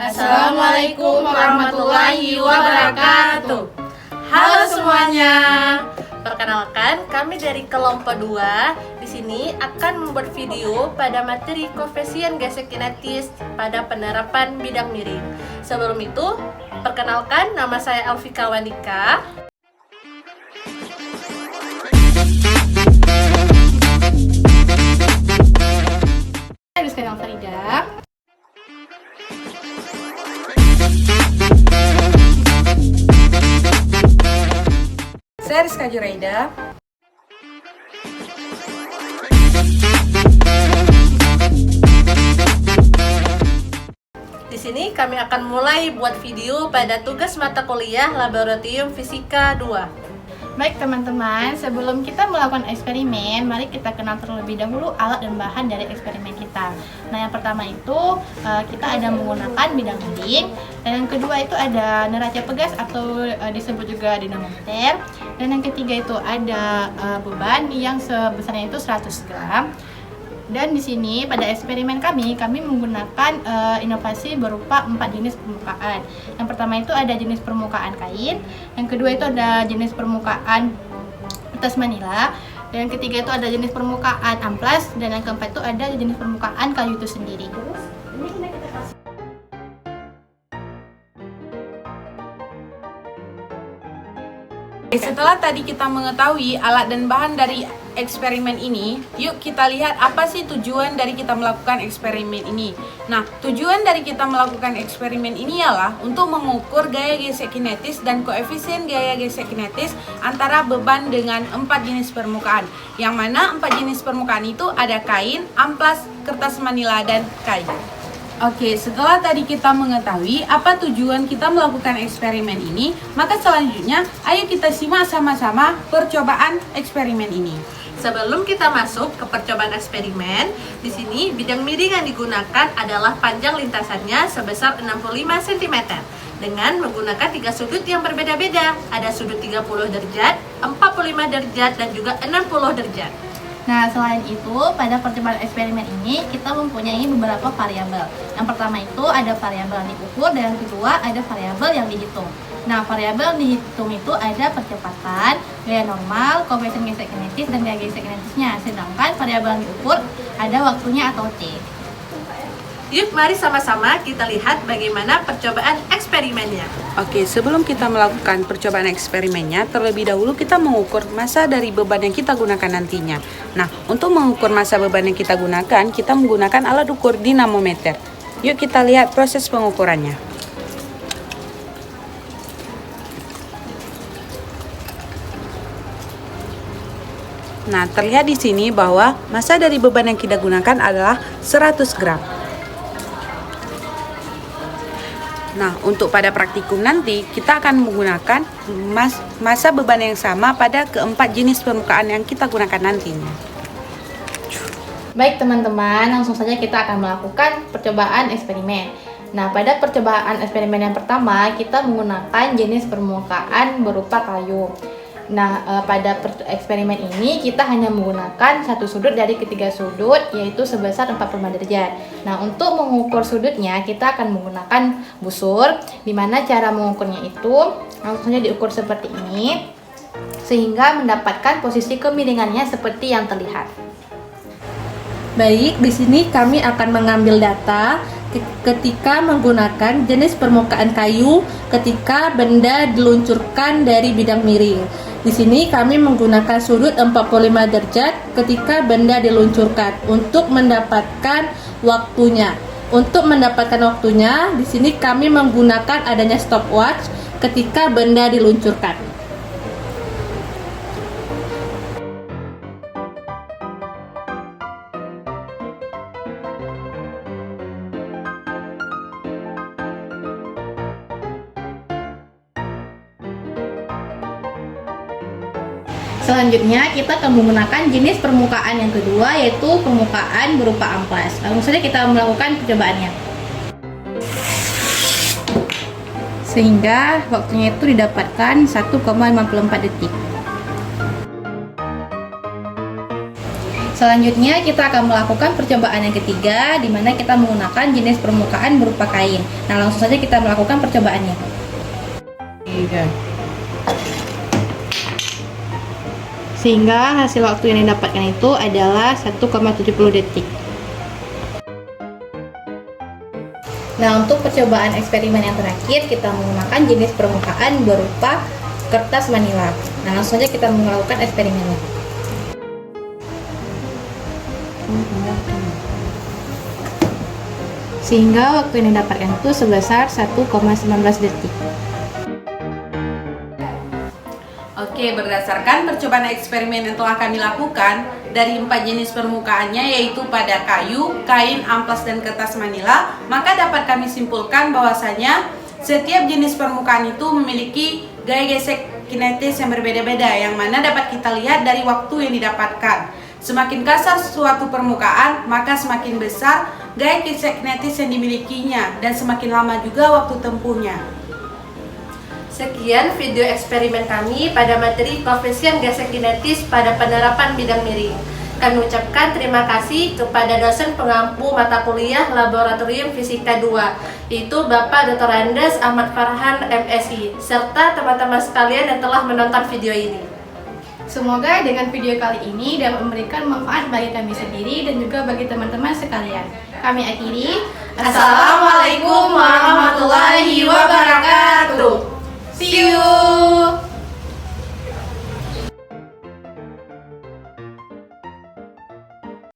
Assalamualaikum warahmatullahi wabarakatuh. Halo semuanya. Perkenalkan, kami dari kelompok 2 di sini akan membuat video pada materi koefisien gesek kinetis pada penerapan bidang miring. Sebelum itu, perkenalkan, nama saya Alfika Wanika. Rizka Farida. Saya Rizka Juraida. Di sini kami akan mulai buat video pada tugas mata kuliah Laboratorium Fisika 2. Baik teman-teman, sebelum kita melakukan eksperimen, mari kita kenal terlebih dahulu alat dan bahan dari eksperimen kita. Nah, yang pertama itu kita ada menggunakan bidang miring, dan yang kedua itu ada neraca pegas atau disebut juga dinamometer, dan yang ketiga itu ada beban yang sebesarnya itu 100 gram. Dan di sini pada eksperimen kami menggunakan inovasi berupa 4 jenis permukaan. Yang pertama itu ada jenis permukaan kain, yang kedua itu ada jenis permukaan kertas manila, dan yang ketiga itu ada jenis permukaan amplas, dan yang keempat itu ada jenis permukaan kayu itu sendiri. Terus ini kita kasih. Setelah tadi kita mengetahui alat dan bahan dari eksperimen ini, yuk kita lihat apa sih tujuan dari kita melakukan eksperimen ini. Nah, tujuan dari kita melakukan eksperimen ini ialah untuk mengukur gaya gesek kinetis dan koefisien gaya gesek kinetis antara beban dengan 4 jenis permukaan. Yang mana 4 jenis permukaan itu ada kain, amplas, kertas manila, dan kayu. Oke, setelah tadi kita mengetahui apa tujuan kita melakukan eksperimen ini, maka selanjutnya ayo kita simak sama-sama percobaan eksperimen ini. Sebelum kita masuk ke percobaan eksperimen, di sini bidang miring yang digunakan adalah panjang lintasannya sebesar 65 cm dengan menggunakan 3 sudut yang berbeda-beda. Ada sudut 30 derajat, 45 derajat, dan juga 60 derajat. Nah, selain itu, pada percobaan eksperimen ini kita mempunyai beberapa variabel. Yang pertama itu ada variabel yang diukur, dan yang kedua ada variabel yang dihitung. Nah, variabel yang dihitung itu ada percepatan, gaya normal, koefisien gesek kinetis, dan gaya gesek kinetisnya. Sedangkan variabel yang diukur ada waktunya atau T. Yuk, mari sama-sama kita lihat bagaimana percobaan eksperimennya. Oke, sebelum kita melakukan percobaan eksperimennya, terlebih dahulu kita mengukur massa dari beban yang kita gunakan nantinya. Nah, untuk mengukur massa beban yang kita gunakan, kita menggunakan alat ukur dinamometer. Yuk kita lihat proses pengukurannya. Nah, terlihat di sini bahwa massa dari beban yang kita gunakan adalah 100 gram. Nah, untuk pada praktikum nanti, kita akan menggunakan massa beban yang sama pada keempat jenis permukaan yang kita gunakan nantinya. Baik teman-teman, langsung saja kita akan melakukan percobaan eksperimen. Nah, pada percobaan eksperimen yang pertama, kita menggunakan jenis permukaan berupa kayu. Nah, pada eksperimen ini kita hanya menggunakan satu sudut dari ketiga sudut, yaitu sebesar 45 derajat. Nah, untuk mengukur sudutnya kita akan menggunakan busur, di mana cara mengukurnya itu langsung saja diukur seperti ini, sehingga mendapatkan posisi kemiringannya seperti yang terlihat. Baik, di sini kami akan mengambil data ketika menggunakan jenis permukaan kayu ketika benda diluncurkan dari bidang miring. Di sini kami menggunakan sudut 45 derajat ketika benda diluncurkan untuk mendapatkan waktunya. Untuk mendapatkan waktunya, di sini kami menggunakan adanya stopwatch ketika benda diluncurkan. Selanjutnya kita akan menggunakan jenis permukaan yang kedua, yaitu permukaan berupa amplas. Langsung saja kita melakukan percobaannya. Sehingga waktunya itu didapatkan 1,54 detik. Selanjutnya kita akan melakukan percobaan yang ketiga, di mana kita menggunakan jenis permukaan berupa kain. Nah, langsung saja kita melakukan percobaannya. Sehingga hasil waktu yang didapatkan itu adalah 1,70 detik. Nah, untuk percobaan eksperimen yang terakhir, kita menggunakan jenis permukaan berupa kertas manila. Nah, langsung saja kita melakukan eksperimennya. Sehingga waktu yang didapatkan itu sebesar 1,19 detik. Oke, berdasarkan percobaan eksperimen yang telah kami lakukan, dari 4 jenis permukaannya yaitu pada kayu, kain, amplas, dan kertas manila, maka dapat kami simpulkan bahwasanya setiap jenis permukaan itu memiliki gaya gesek kinetis yang berbeda-beda, yang mana dapat kita lihat dari waktu yang didapatkan. Semakin kasar suatu permukaan, maka semakin besar gaya gesek kinetis yang dimilikinya, dan semakin lama juga waktu tempuhnya. Sekian video eksperimen kami pada materi koefisien gesek kinetis pada penerapan bidang miring. Kami ucapkan terima kasih kepada dosen pengampu mata kuliah Laboratorium Fisika 2, yaitu Bapak Dr. Andes Ahmad Farhan MSI, serta teman-teman sekalian yang telah menonton video ini. Semoga dengan video kali ini dapat memberikan manfaat bagi kami sendiri dan juga bagi teman-teman sekalian. Kami akhiri. Assalamualaikum warahmatullahi wabarakatuh. See you.